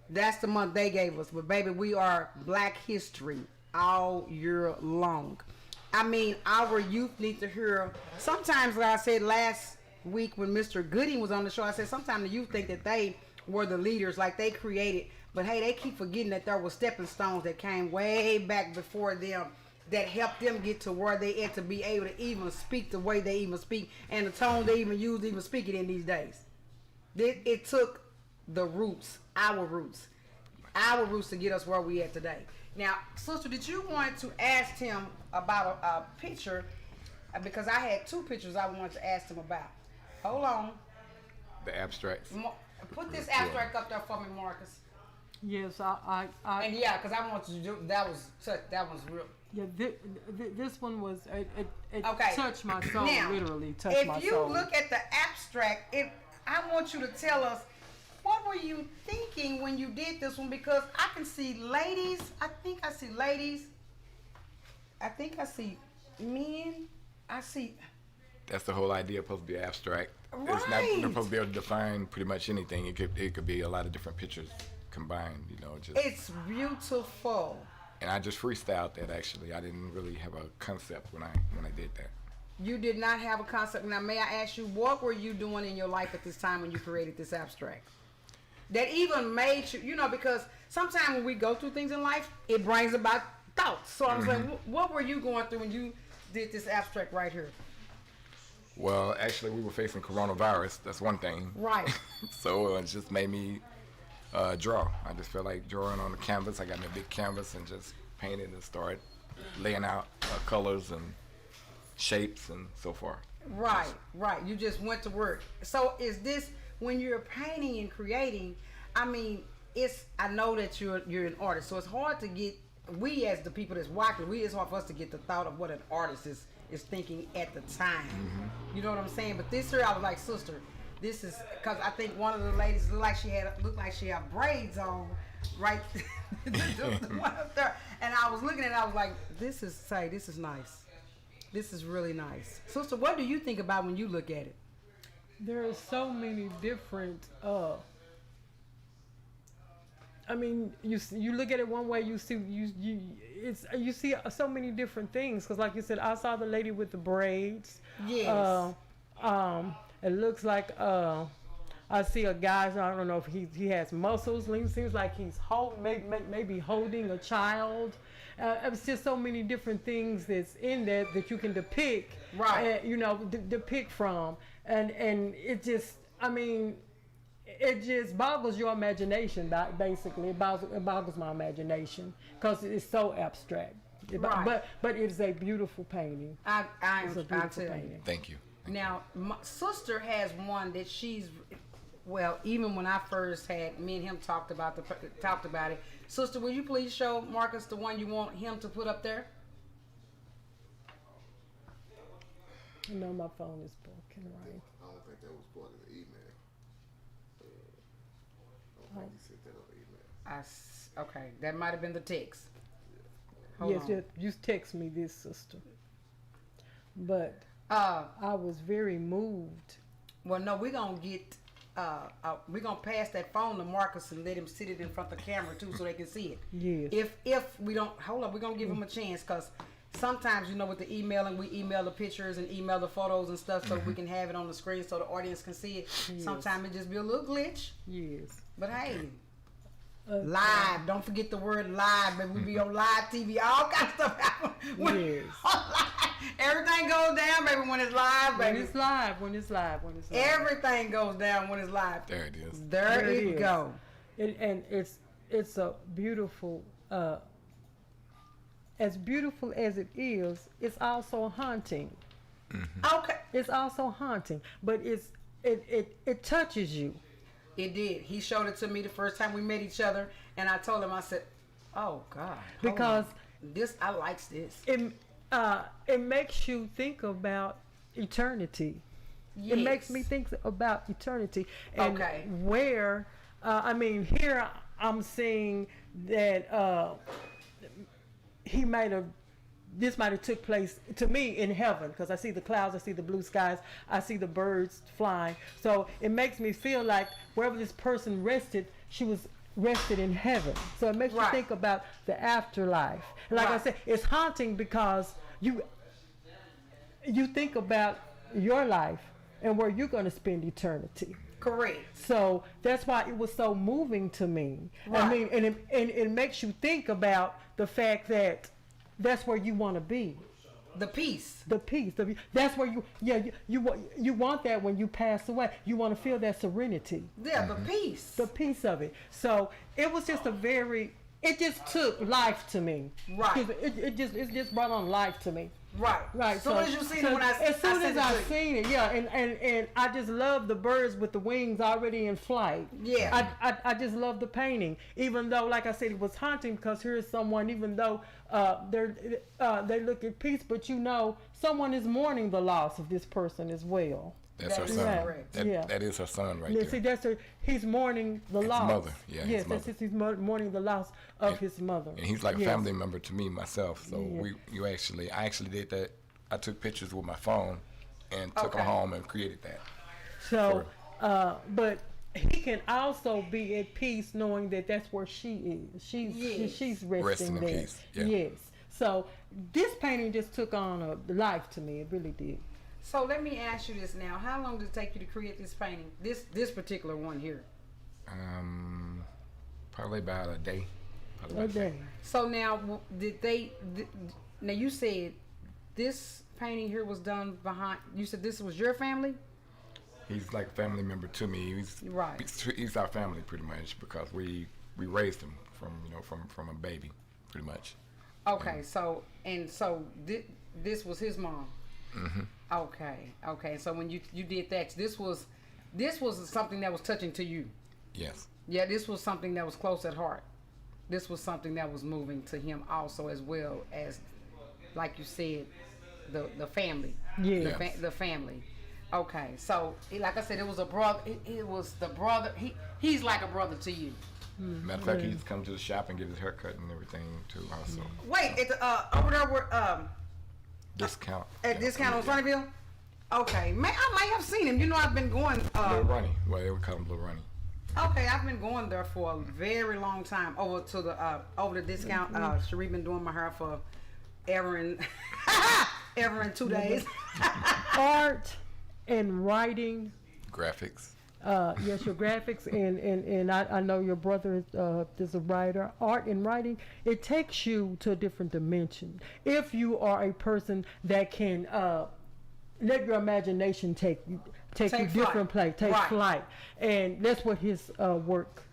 that's the month they gave us. But baby, we are Black History all year long. I mean, our youth need to hear. Sometimes, like I said last week when Mr. Gooding was on the show, I said sometimes the youth think that they were the leaders, like they created. But hey, they keep forgetting that there were stepping stones that came way back before them that helped them get to where they had to be able to even speak the way they even speak and the tone they even use to even speak it in these days. It took the roots, our roots to get us where we at today. Now, sister, did you want to ask him about a picture? Because I had two pictures I wanted to ask him about. Hold on. The abstracts. Put this abstract up there for me, Marcus. Yes, I And yeah, because I want you to do that was real. yeah, this one was it Okay. touched my soul, Now, literally touched my if you soul. look at the abstract, I want you to tell us what were you thinking when you did this one, because I can see ladies. I think I see ladies. I think I see men. I see. That's the whole idea. Supposed to be abstract. Right. It's not you're supposed to be able to define pretty much anything. It could be a lot of different pictures combined. You know, just. It's beautiful. And I just freestyled that actually. I didn't really have a concept when I did that. You did not have a concept. Now, may I ask you, what were you doing in your life at this time when you created this abstract? That even made you, because sometimes when we go through things in life, it brings about thoughts. So I'm saying, what were you going through when you did this abstract right here? Well, actually, we were facing coronavirus. That's one thing. Right. So it just made me draw. I just felt like drawing on the canvas. I got me a big canvas and just painted and started laying out colors and shapes and so forth. Right. You just went to work. So is this, when you're painting and creating, I mean, I know that you're an artist, so it's hard to get we as the people that's watching, it's hard for us to get the thought of what an artist is thinking at the time. You know what I'm saying? But this year I was like, sister, this is because I think one of the ladies looked like she had braids on, right? The one up there. And I was looking at it, I was like, this is nice. This is really nice. Sister, what do you think about when you look at it? There are so many different. I mean, you look at it one way, you see so many different things. Because, like you said, I saw the lady with the braids. Yes. It looks like I see a guy. I don't know if he has muscles. It seems like he's maybe holding a child. It's just so many different things that's in there that you can depict. Right. Depict from, and it just, I mean, it just boggles your imagination. Basically, it boggles my imagination because it's so abstract. Right. But it's a beautiful painting. I It's a tell beautiful you. painting. Thank you. Now, my sister has one that even when I first had, me and him talked about it. Sister, will you please show Marcus the one you want him to put up there? No, my phone is broken, right? I don't think that was part of the email. I don't think you sent that on email. Okay, that might have been the text. Hold Yes, on. you text me this, sister. But Uh, I was very moved. well, no, we're gonna pass that phone to Marcus and let him sit it in front of the camera too, so they can see it. Yes. If we don't, hold up, we're gonna give him a chance, because sometimes, with the emailing, we email the pictures and email the photos and stuff, so we can have it on the screen so the audience can see it. Yes. Sometimes it just be a little glitch, Yes. but hey. Live, don't forget the word live, but we be on live TV, all kinds of stuff happen. Yes. Everything goes down, baby, when it's live, When baby. it's live. Everything goes down when it's live. There it is. There it it is. go. And it's a beautiful, as beautiful as it is, it's also haunting. Okay. It's also haunting, but it touches you. It did. He showed it to me the first time we met each other, and I told him, I said, "Oh God," hold Because on. This, I likes this. It makes you think about eternity. Yes. It makes me think about eternity and Okay. where. Here I'm seeing that this might have took place to me in heaven, because I see the clouds, I see the blue skies, I see the birds flying. So it makes me feel like wherever this person rested, she was rested in heaven. So it makes you Right. think about the afterlife. And like I Right. said, it's haunting because you think about your life and where you're going to spend eternity. Correct. So that's why it was so moving to me. Right. I mean, and it makes you think about the fact that that's where you want to be. The peace. The peace. That's where you want that when you pass away. You want to feel that serenity, Yeah, the peace. the peace of it. So it was just it just took life to me. Right. It just brought on life to me. Right. Right. As soon as you seen it, when as soon as I seen seen it, yeah, and I just love the birds with the wings already in flight. Yeah. I just love the painting, even though, like I said, it was haunting because here's someone, even though they look at peace, but someone is mourning the loss of this person as well. That's her That is son. correct. That is her son right Yeah, there. see, he's mourning the His loss. mother, yeah, his Yes, mother. he's mourning the loss of his mother. And he's like a Yes. family member to me myself. So Yeah. I actually did that. I took pictures with my phone and took them Okay. home and created that. So, but he can also be at peace knowing that that's where she is. She's resting Resting in there. peace, yeah. Yes. So this painting just took on a life to me. It really did. So let me ask you this now. How long did it take you to create this painting? This particular one here. Probably about a day. Probably A about day. So now, now you said this painting here was done behind, you said this was your family? He's like a family member to me. Right. He's our family pretty much because we raised him from a baby, pretty much. Okay, so this was his mom. Mm-hmm. Okay. So when you did that, this was something that was touching to you. Yes. Yeah, this was something that was close at heart. this was something that was moving to him also, as well as, like you said, the family. Yeah. The family. Okay, so like I said, it was a brother. It was the brother. He's like a brother to you. Matter of fact, he used to come to the shop and get his hair cut and everything too. Also, Wait, at the over there where discount. at Discount on Sunnyvale. Okay, I may have seen him. You know, I've been going. Little Runny. Well, they would call him Little Runny. Okay, I've been going there for a very long time. Over to the Discount. Cherie been doing my hair for ever in 2 days. Art and writing. Graphics. Yes, your graphics, and I know your brother is a writer. Art and writing, it takes you to a different dimension. If you are a person that can let your imagination take you different place, take flight, and that's what his work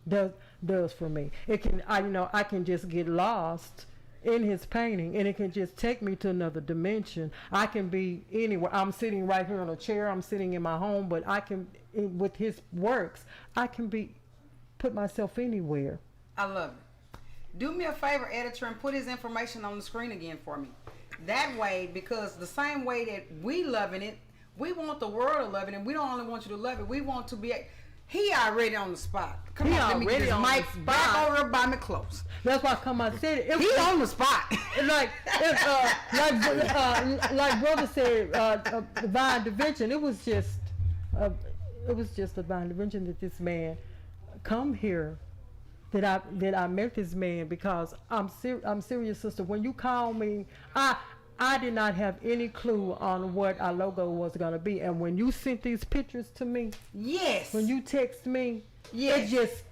does for me. It can, I can just get lost in his painting, and it can just take me to another dimension. I can be anywhere. I'm sitting right here on a chair. I'm sitting in my home, but I can, with his works, I can put myself anywhere. I love it. Do me a favor, editor, and put his information on the screen again for me. That way, because the same way that we loving it, we want the world to love it, and we don't only want you to love it. We want to be. He already on the spot. Come on, let me get this mic back over by me close. That's why I said it. He on the spot. like brother said, divine intervention. It was just divine intervention that this man come here. That I met this man, because I'm serious, sister. When you called me, I did not have any clue on what our logo was gonna be, and when you sent these pictures to me, yes. When you text me, yes. It just,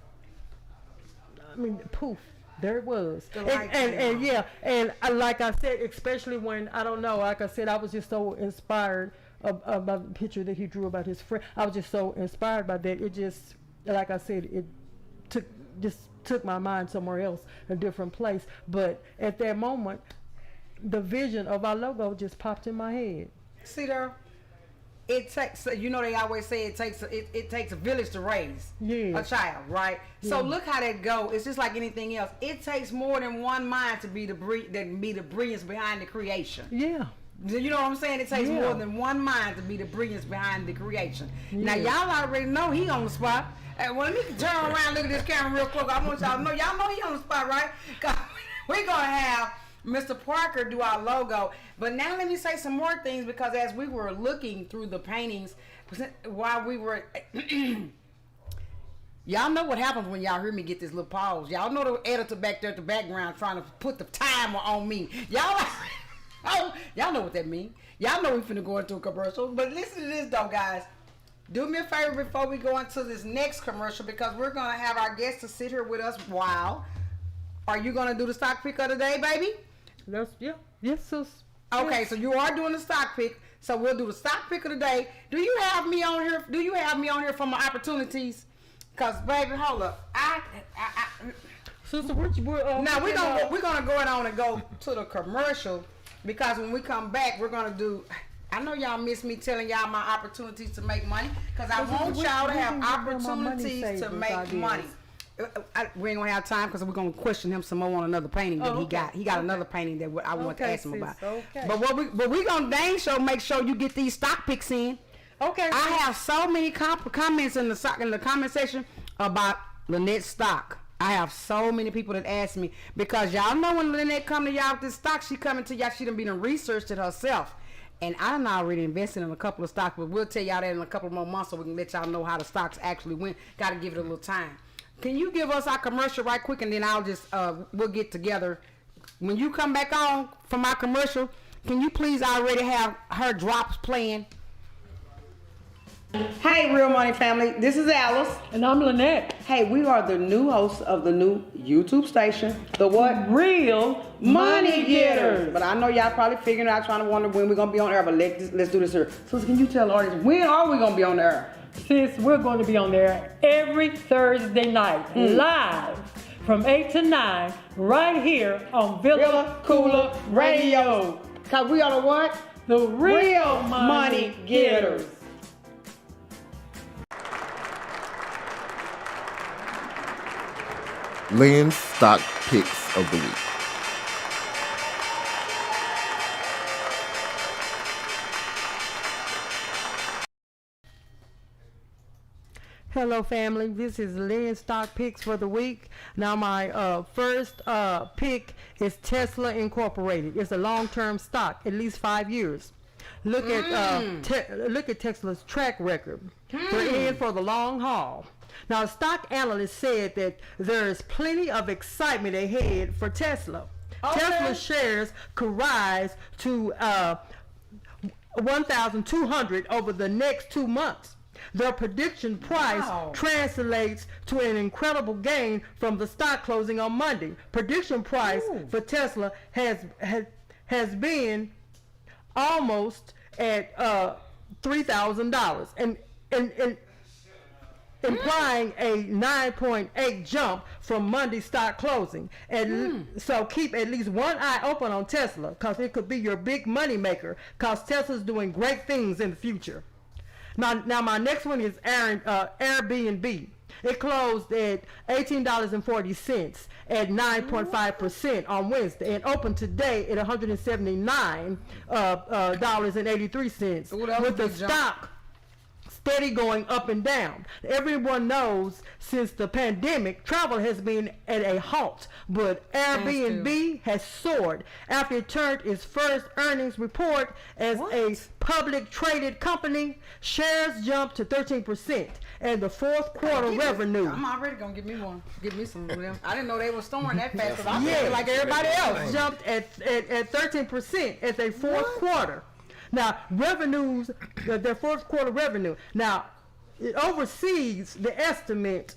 poof, there it was. And yeah, and like I said, especially when like I said, I was just so inspired about the picture that he drew about his friend. I was just so inspired by that. It just, like I said, it took my mind somewhere else, a different place. But at that moment, the vision of our logo just popped in my head. See there, it takes, they always say it takes a village to raise a child, right? Yeah. So look how that go. It's just like anything else. It takes more than one mind to be the brilliance behind the creation. Yeah. You know what I'm saying? It takes more than one mind to be the brilliance behind the creation. Yeah. Now y'all already know he on the spot. And when we can turn around, look at this camera real quick. I want y'all to know, y'all know he on the spot, right? We're gonna have Mr. Parker do our logo. But now let me say some more things, because as we were looking through the paintings, while we were, y'all know what happens when y'all hear me get this little pause. Y'all know the editor back there at the background trying to put the timer on me. Y'all know what that means. Y'all know we finna go into a commercial. But listen to this though, guys. Do me a favor before we go into this next commercial, because we're gonna have our guests to sit here with us. Are you gonna do the stock pick of the day, baby? Yes, sis. Okay, yes. So you are doing the stock pick. So we'll do the stock pick of the day. Do you have me on here for my opportunities? Cause baby, hold up. Sister, now we're gonna go on and go to the commercial, because when we come back, we're gonna do. I know y'all miss me telling y'all my opportunities to make money, because I want y'all to have opportunities to make money. We ain't gonna have time, because we're gonna question him some more on another painting that he got. He got another painting that I want to ask him about. Okay. But we gonna dang sure make sure you get these stock picks in. Okay. I have so many comments in the comment section about Lynette's stock. I have so many people that ask me, because y'all know when Lynette come to y'all with this stock, she coming to y'all. She done been researched it herself. And I'm already invested in a couple of stocks, but we'll tell y'all that in a couple more months, so we can let y'all know how the stocks actually went. Got to give it a little time. Can you give us our commercial right quick, and then I'll just we'll get together. When you come back on from our commercial, can you please already have her drops playing? Hey, Real Money family, this is Alice. And I'm Lynette. Hey, we are the new hosts of the new YouTube station, the what? Real Money Getters. But I know y'all probably figuring out, trying to wonder when we're going to be on air, but let's do this here. So can you tell the audience, when are we going to be on the air? Sis, we're going to be on there every Thursday night, live from 8 to 9, right here on Villa Koola Radio. Because we are the what? The Real Money Getters. Lynn's stock picks of the week. Hello, family. This is Lynn's stock picks for the week. Now, my first pick is Tesla Incorporated. It's a long-term stock, at least 5 years. Look at Tesla's track record. They're in for the long haul. Now, a stock analyst said that there is plenty of excitement ahead for Tesla. Okay. Tesla shares could rise to 1,200 over the next 2 months. Their prediction price translates to an incredible gain from the stock closing on Monday. Prediction price for Tesla has been almost at $3,000 and implying a 9.8 jump from Monday stock closing. So keep at least one eye open on Tesla, because it could be your big money maker, because Tesla's doing great things in the future. Now my next one is Airbnb. It closed at $18.40 at 9.5% on Wednesday and opened today at $179.83 with the stock steady going up and down. Everyone knows since the pandemic, travel has been at a halt, but Airbnb has soared after it turned its first earnings report as a public traded company. Shares jumped to 13%, and the fourth quarter revenue. I'm already gonna give me one. Give me some of them. I didn't know they were storing that fast. Yeah, like everybody else, jumped at 13% at their fourth quarter. Now, revenues, their fourth quarter revenue. Now, it oversees the estimate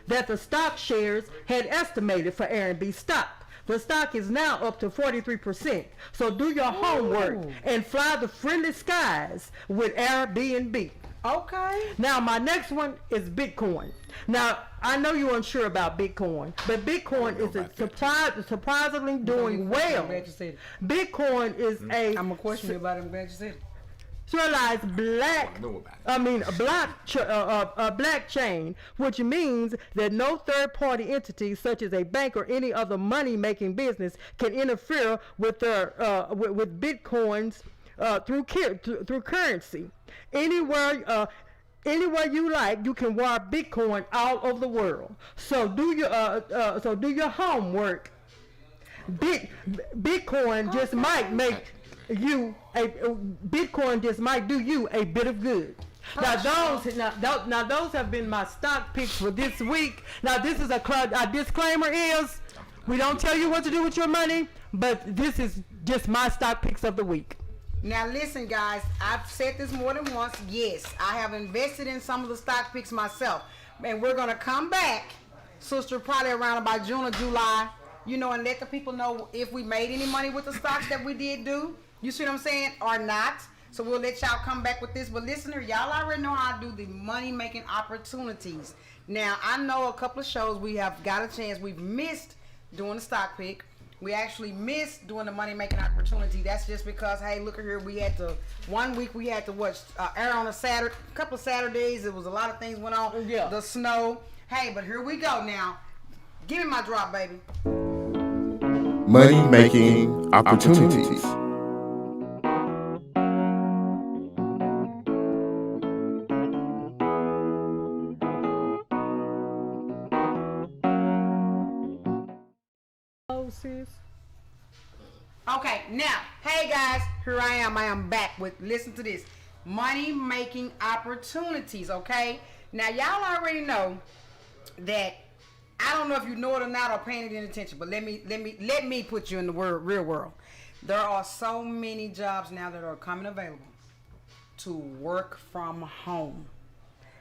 that the stock shares had estimated for Airbnb stock. The stock is now up to 43%. So do your homework and fly the friendly skies with Airbnb. Okay. Now, my next one is Bitcoin. Now, I know you're unsure about Bitcoin, but Bitcoin is surprisingly doing well. I'm glad you said it. Bitcoin is I'm gonna question you about it. I'm glad you said it. centralized blockchain, which means that no third-party entity, such as a bank or any other money-making business, can interfere with with Bitcoins through currency. Anywhere you like, you can wire Bitcoin all over the world. So do your homework. Bitcoin just might make you Bitcoin just might do you a bit of good. Now those have been my stock picks for this week. Now this is a disclaimer is we don't tell you what to do with your money, but this is just my stock picks of the week. Now listen, guys, I've said this more than once. Yes, I have invested in some of the stock picks myself, and we're gonna come back, sister, probably around about June or July, and let the people know if we made any money with the stocks that we did do. You see what I'm saying, or not? So we'll let y'all come back with this. But listener, y'all already know how I do the money making opportunities. Now I know a couple of shows we have got a chance. We've missed doing the stock pick. We actually missed doing the money making opportunity. That's just because, hey, look at here. We had to, 1 week we had to air on a Saturday, a couple of Saturdays. It was a lot of things went on. Yeah. The snow. Hey, but here we go now. Give me my drop, baby. Money making opportunities. Okay, now, hey guys, here I am. I am back with, listen to this, money making opportunities. Okay, now y'all already know that. I don't know if you know it or not or paying it any attention, but let me put you in the real world. There are so many jobs now that are coming available to work from home.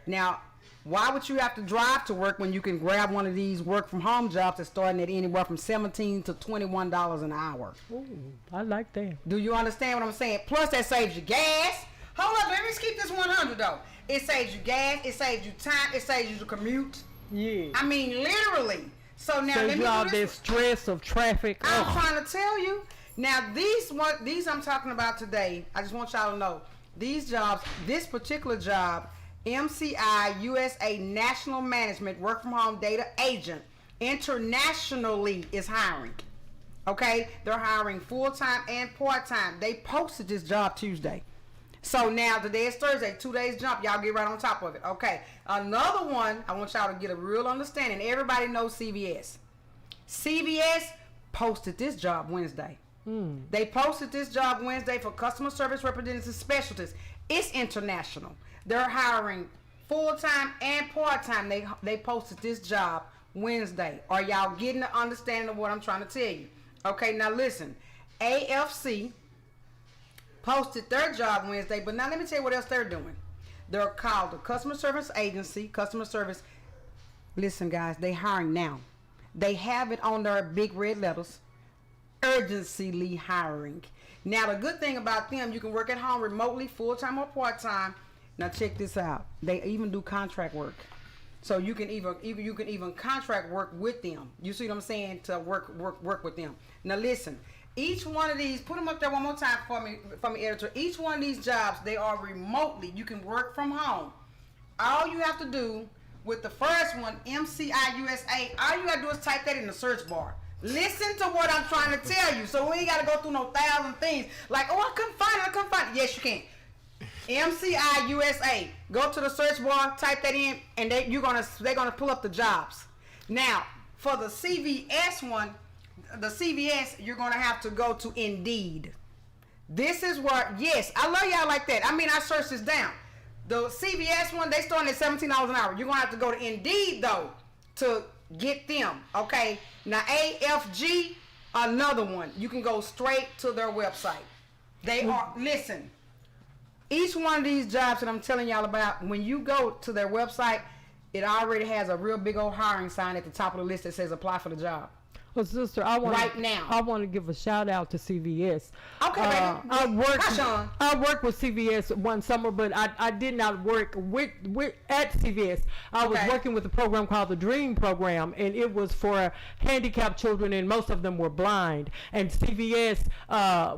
Now, why would you have to drive to work when you can grab one of these work from home jobs that's starting at anywhere from $17 to $21 an hour? Ooh, I like that. Do you understand what I'm saying? Plus, that saves you gas. Hold up, let me keep this 100 though. It saves you gas, it saves you time, it saves you the commute. Yeah. I mean, literally. So now let me all do that this. stress of traffic. I'm trying to tell you. Now these I'm talking about today. I just want y'all to know these jobs. This particular job, MCI USA National Management Work from Home Data Agent. Internationally is hiring. Okay, they're hiring full-time and part-time. They posted this job Tuesday. So now today is Thursday, 2 days jump. Y'all get right on top of it. Okay, another one, I want y'all to get a real understanding. Everybody knows CVS. CVS posted this job Wednesday. They posted this job Wednesday for customer service representatives specialties. It's international. They're hiring full-time and part-time. They posted this job Wednesday. Are y'all getting the understanding of what I'm trying to tell you? Okay, now listen. AFC posted their job Wednesday, but now let me tell you what else they're doing. They're called the Customer Service Agency. Customer Service. Listen, guys, they hiring now. They have it on their big red letters. Urgently hiring. Now, the good thing about them, you can work at home remotely, full-time or part-time. Now, check this out. They even do contract work. So you can even contract work with them. You see what I'm saying? To work with them. Now, listen. Each one of these, put them up there one more time for me, editor. Each one of these jobs, they are remotely. You can work from home. All you have to do with the first one, MCI USA, all you got to do is type that in the search bar. Listen to what I'm trying to tell you. So we ain't got to go through no 1,000 things. Like, oh, I couldn't find it. Yes, you can. MCI USA. Go to the search bar, type that in, and they're gonna pull up the jobs. Now, for the CVS one, you're gonna have to go to Indeed. This is where, yes, I love y'all like that. I mean, I searched this down. The CVS one, they starting at $17 an hour. You're gonna have to go to Indeed though to get them. Okay. Now AFG, another one. You can go straight to their website. They are, listen. Each one of these jobs that I'm telling y'all about, when you go to their website, it already has a real big old hiring sign at the top of the list that says apply for the job. Well, sister, I want to give a shout out to CVS. Okay, baby. I worked with CVS one summer, but I did not work with at CVS. I was working with a program called the Dream Program, and it was for handicapped children, and most of them were blind. And CVS,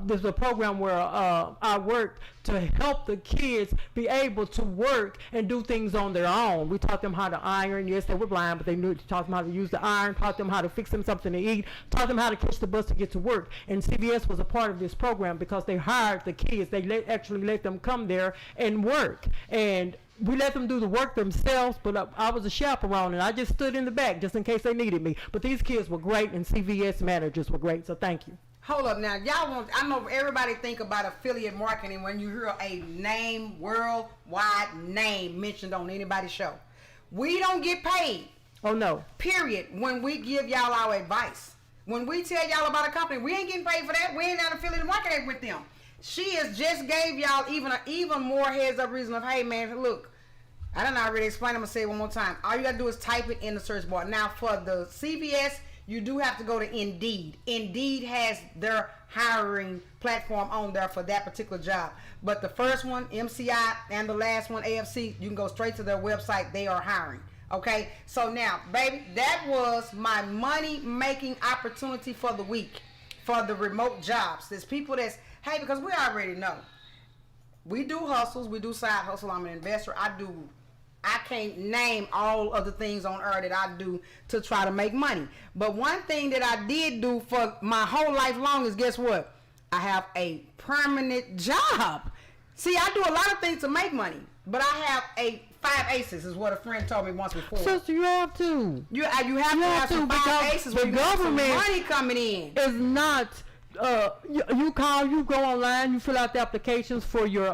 there's a program where I worked to help the kids be able to work and do things on their own. We taught them how to iron. Yes, they were blind, but they knew to taught them how to use the iron, taught them how to fix them something to eat, taught them how to catch the bus to get to work. And CVS was a part of this program because they hired the kids. They actually let them come there and work. And we let them do the work themselves, but I was a chaperone, and I just stood in the back just in case they needed me. But these kids were great, and CVS managers were great, so thank you. Hold up now, I know everybody think about affiliate marketing when you hear a name, worldwide name mentioned on anybody's show. We don't get paid. Oh no. Period. When we give y'all our advice. When we tell y'all about a company, we ain't getting paid for that. We ain't not affiliate marketing with them. She has just gave y'all even more heads up reason of, hey man, look, I done already explained, I'm gonna say it one more time. All you gotta do is type it in the search bar. Now for the CVS, you do have to go to Indeed. Indeed has their hiring platform on there for that particular job. But the first one, MCI, and the last one, AFC, you can go straight to their website. They are hiring. Okay? So now, baby, that was my money-making opportunity for the week for the remote jobs. There's people that's, hey, because we already know. We do hustles. We do side hustle. I'm an investor. I can't name all of the things on earth that I do to try to make money. But one thing that I did do for my whole life long is, guess what? I have a permanent job. See, I do a lot of things to make money, but I have 5 aces is what a friend told me once before. Sister, you have to. You have to have some 5 aces when you have some money coming in. Is not... you go online, you fill out the applications for your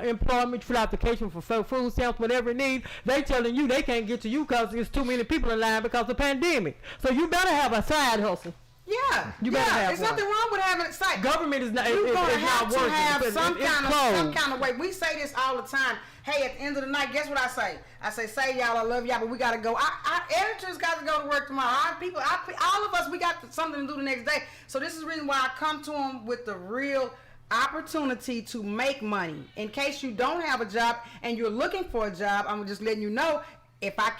employment, fill out the application for food stamps, whatever you need. They telling you they can't get to you because there's too many people in line because of the pandemic. So you better have a side hustle. Yeah, you better have there's nothing wrong with having a side. Government is not. You're gonna have to have some kind of way. We say this all the time. Hey, at the end of the night, guess what I say? I say y'all, I love y'all, but we gotta go. Our editors got to go to work tomorrow. All of us, we got something to do the next day. So this is the reason why I come to them with the real opportunity to make money. In case you don't have a job and you're looking for a job, I'm just letting you know. If I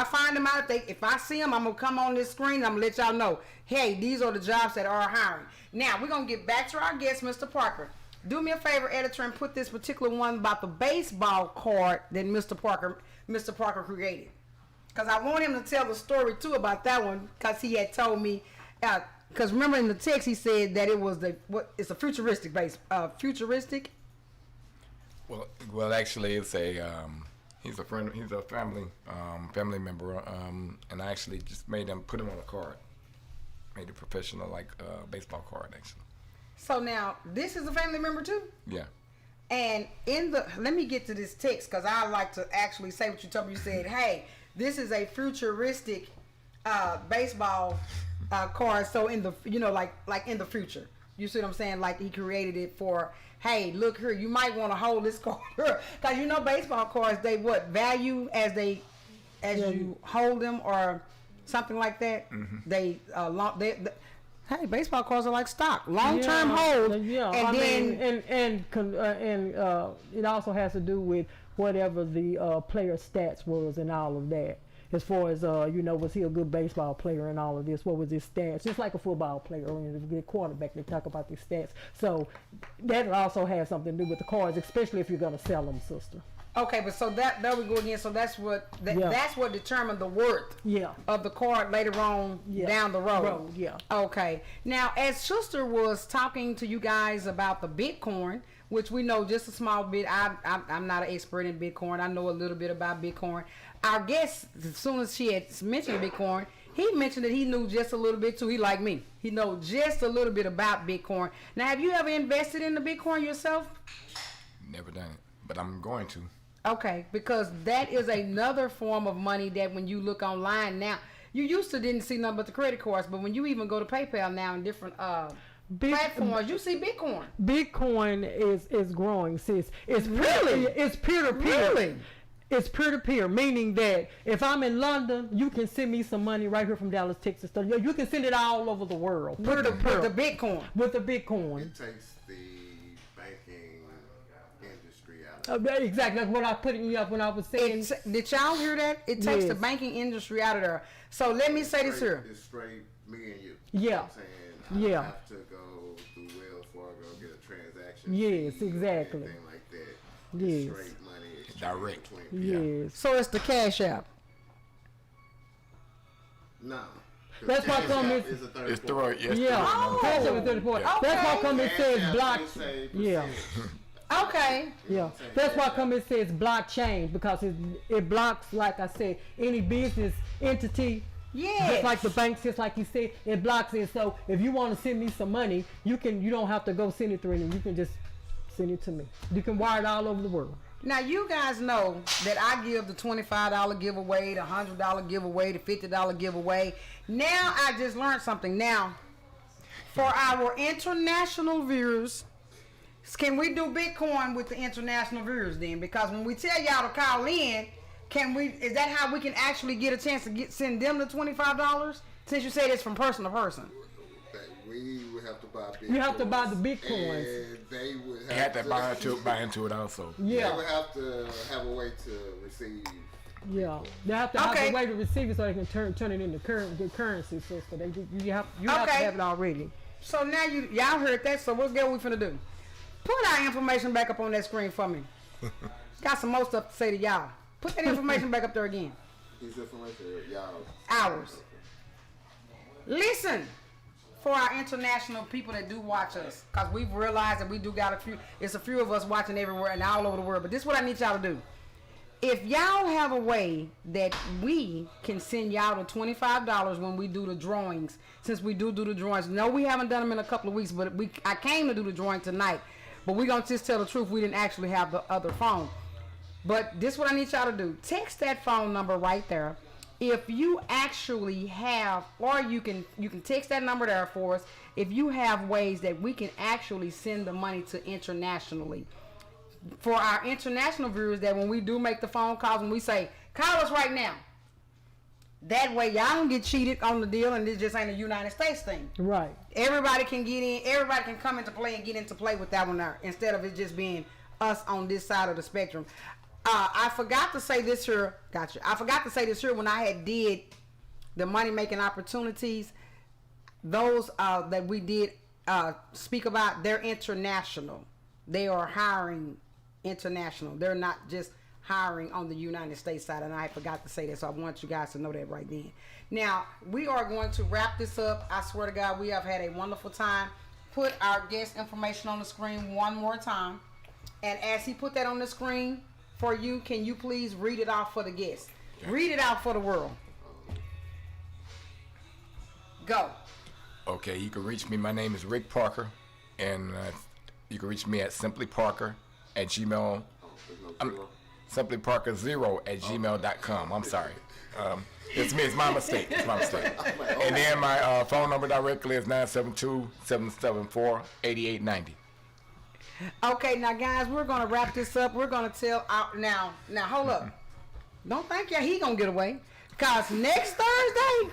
find them out, if I see them, I'm going to come on this screen, I'm going to let y'all know, hey, these are the jobs that are hiring. Now, we're going to get back to our guest, Mr. Parker. Do me a favor, editor, and put this particular one about the baseball card that Mr. Parker created. Because I want him to tell the story too about that one, because he had told me, because remember in the text he said that it was it's a futuristic base, futuristic. Well, actually, it's he's a friend, he's a family member, and I actually just put him on a card, made a professional baseball card actually. So now this is a family member too. Yeah. And let me get to this text, because I like to actually say what you told me. You said, hey, this is a futuristic baseball card. So in the, like in the future, you see what I'm saying? Like he created it for, hey, look here, you might want to hold this card, because baseball cards, they value as you hold them or something like that. Mm-hmm. They hey, baseball cards are like stock, long-term hold. Yeah, and it also has to do with whatever the player stats was and all of that. As far as was he a good baseball player and all of this? What was his stats? Just like a football player or a good quarterback, they talk about these stats. So that also has something to do with the cards, especially if you're gonna sell them, sister. Okay, but so there we go again. So that's what that's what determined the worth of the card later on down the road. Okay. Now, as sister was talking to you guys about the Bitcoin, which we know just a small bit. I'm not an expert in Bitcoin. I know a little bit about Bitcoin. Our guest, as soon as she had mentioned Bitcoin, he mentioned that he knew just a little bit too. He like me. He knows just a little bit about Bitcoin. Now, have you ever invested in the Bitcoin yourself? Never done it, but I'm going to. Okay, because that is another form of money that when you look online now, you used to didn't see nothing but the credit cards, but when you even go to PayPal now and different platforms, you see Bitcoin. Bitcoin is growing, sis. It's peer-to-peer. Really? It's peer-to-peer, meaning that if I'm in London, you can send me some money right here from Dallas, Texas. So you can send it all over the world. With the Bitcoin. With the Bitcoin. It takes the banking industry out. Exactly, like what I put in up when I was saying. Did y'all hear that? It takes the banking industry out of there. So let me say this here. It's straight me and you. Yeah. You know what I'm saying? I have to go through Wells Fargo, get a transaction. Yes, fee exactly. Or anything like that. Yes. It's straight money. Direct. Yes. So it's the Cash App. No. That's why come It's through Cash App is 34. Okay. That's why come it says block. Yeah. Okay. Yeah. That's why come it says blockchain, because it blocks, like I said, any business entity. Yeah. Just like the banks, just like you said, it blocks it. So if you want to send me some money, you don't have to go send it through them. You can just send it to me. You can wire it all over the world. Now, you guys know that I give the $25 giveaway, the $100 giveaway, the $50 giveaway. Now, I just learned something. Now, for our international viewers, can we do Bitcoin with the international viewers then? Because when we tell y'all to call in, is that how we can actually get a chance to send them the $25? Since you say it's from person to person. We would have to buy Bitcoins. You have to buy the Bitcoins. And they would have to buy into it also. Yeah. They would have to have a way to receive. Yeah. They have to have a way to receive it so they can turn it into currency. So you have to have it already. So now y'all heard that. So what we finna do? Put our information back up on that screen for me. Got some more stuff to say to y'all. Put that information back up there again. His information, y'all. Ours. Listen. For our international people that do watch us, because we've realized that we do got it's a few of us watching everywhere and all over the world, but this is what I need y'all to do. If y'all have a way that we can send y'all the $25 when we do the drawings, since we do the drawings. No, we haven't done them in a couple of weeks, but I came to do the drawing tonight, but we're going to just tell the truth, we didn't actually have the other phone. But this is what I need y'all to do. Text that phone number right there. If you actually have, or you can text that number there for us, if you have ways that we can actually send the money to internationally. For our international viewers, that when we do make the phone calls and we say, call us right now. That way y'all don't get cheated on the deal and this just ain't a United States thing. Right. Everybody can get in, everybody can come into play and get into play with that one there, instead of it just being us on this side of the spectrum. I forgot to say this here. Gotcha. I forgot to say this here when I had did the money making opportunities. Those that we did speak about, they're international. They are hiring international. They're not just hiring on the United States side, and I forgot to say that, so I want you guys to know that right then. Now, we are going to wrap this up. I swear to God, we have had a wonderful time. Put our guest information on the screen one more time. And as he put that on the screen for you, can you please read it out for the guests? Read it out for the world. Go. Okay, you can reach me. My name is Rick Parker, and you can reach me at simplyparker@gmail. Simplyparker0@gmail.com. I'm sorry. It's me. It's my mistake. It's my mistake. And then my phone number directly is 972-774-8890. Okay, now guys, we're gonna wrap this up. We're gonna tell now hold up. Don't think he gonna get away, because next Thursday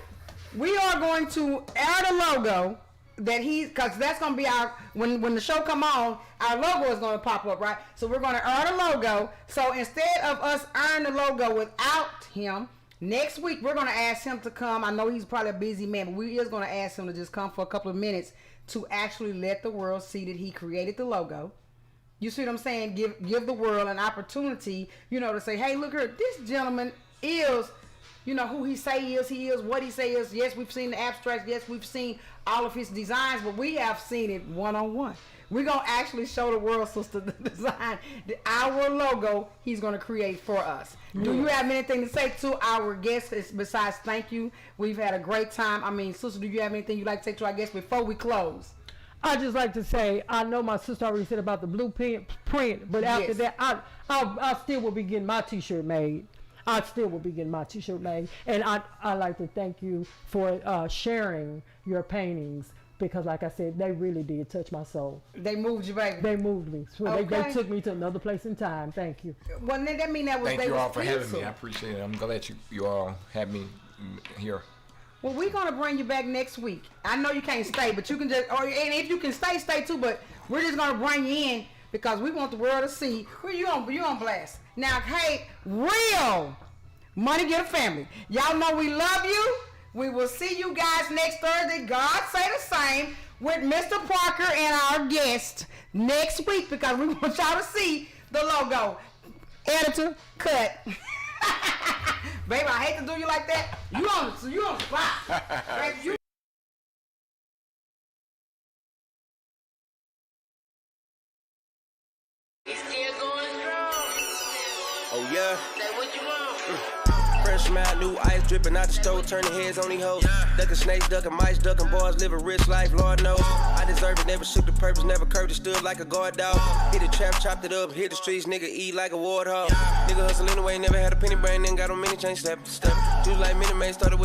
we are going to air the logo that because that's gonna be our when the show come on, our logo is gonna pop up, right? So we're gonna earn the logo. So instead of us earn the logo without him, next week we're gonna ask him to come. I know he's probably a busy man, but we is gonna ask him to just come for a couple of minutes to actually let the world see that he created the logo. You see what I'm saying? Give the world an opportunity, to say, hey, look here, this gentleman is, who he say he is, what he say is. Yes, we've seen the abstracts. Yes, we've seen all of his designs, but we have seen it one-on-one. We're going to actually show the world, sister, the design, our logo he's going to create for us. Do you have anything to say to our guests besides thank you? We've had a great time. I mean, sister, do you have anything you'd like to say to our guests before we close? I just like to say, I know my sister already said about the blueprint, but after that, I still will be getting my T-shirt made. And I like to thank you for sharing your paintings, because like I said, they really did touch my soul. They moved you, baby. They moved me. So okay. they took me to another place in time. Thank you. Well, that mean that was. Thank you all for having me. I appreciate it. I'm glad you all had me here. Well, we're gonna bring you back next week. I know you can't stay, but you can and if you can stay too. But we're just gonna bring you in because we want the world to see you on blast. Now, hey, real Money Get a Family. Y'all know we love you. We will see you guys next Thursday. God say the same with Mr. Parker and our guest next week, because we want y'all to see the logo. Editor, cut. Baby, I hate to do you like that. You on the spot. Baby, you still going strong. Oh yeah. Say what you want. Fresh smile, new ice dripping out the stove, turning heads on these hoes. Ducking snakes, ducking mice, ducking boys, live a rich life, Lord knows. I deserve it, never shook the purpose, never curved it, stood like a guard dog. Hit the trap, chopped it up, hit the streets, nigga eat like a warthog. Nigga hustle anyway, never had a penny brain, then got on many chains, step. Juice like Minute Maid, started with a